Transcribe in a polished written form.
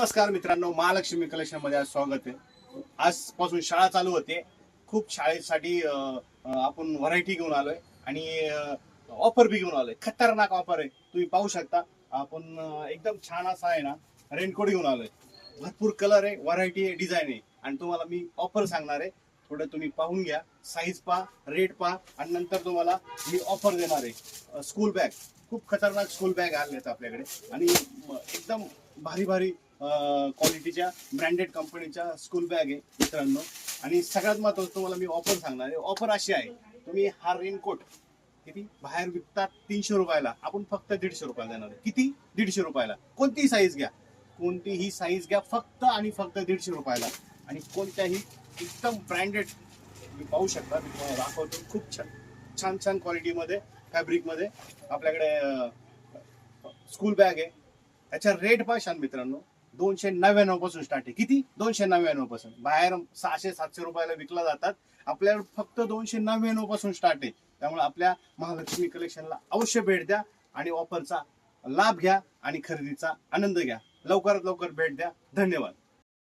नमस्कार मित्रांनो, महालक्ष्मी कलेक्शन मध्ये आज स्वागत आहे। आजपासून शाळा चालू होते। खूप शाळेसाठी आपण व्हरायटी घेऊन आलोय आणि ऑफर बी घेऊन आलोय। खतरनाक ऑफर आहे, तुम्ही पाहू शकता। आपण एकदम छान असा आहे ना रेनकोट घेऊन आलोय। भरपूर कलर आहे, व्हरायटी आहे, डिझाईन आहे आणि तुम्हाला मी ऑफर सांगणार आहे। थोडं तुम्ही पाहून घ्या, साईज पहा, रेट पहा आणि नंतर तुम्हाला मी ऑफर देणार आहे। स्कूल बॅग, खूप खतरनाक स्कूल बॅग आलेत आपल्याकडे आणि एकदम भारी भारी क्वालिटीच्या ब्रँडेड कंपनीच्या स्कूल बॅग आहे मित्रांनो। आणि सगळ्यात महत्त्वाचं तुम्हाला मी ऑफर सांगणार आहे। ऑफर अशी आहे, तुम्ही हा रेनकोट किती बाहेर विकतात 300 रुपयाला, आपण फक्त 150 रुपयाला देणार आहे। किती? 150 रुपयाला। कोणतीही साईज घ्या, कोणतीही साईज घ्या, फक्त आणि फक्त 150 रुपयाला। आणि कोणत्याही एकदम ब्रँडेड तुम्ही पाहू शकता, मी तुम्हाला दाखवतो। खूप छान छान छान क्वालिटीमध्ये फॅब्रिकमध्ये आपल्याकडे स्कूल बॅग आहे। त्याचा रेट पाशाल मित्रांनो, 299 पासून स्टार्ट आहे। किती? 299 पासून। बाहेर 600-700 रुपयाला विकला जातात, आपल्याला फक्त 299 पासून स्टार्ट आहे। त्यामुळे आपल्या महालक्ष्मी कलेक्शनला अवश्य भेट द्या आणि ऑफरचा लाभ घ्या आणि खरेदीचा आनंद घ्या। लवकरात लवकर भेट द्या। धन्यवाद।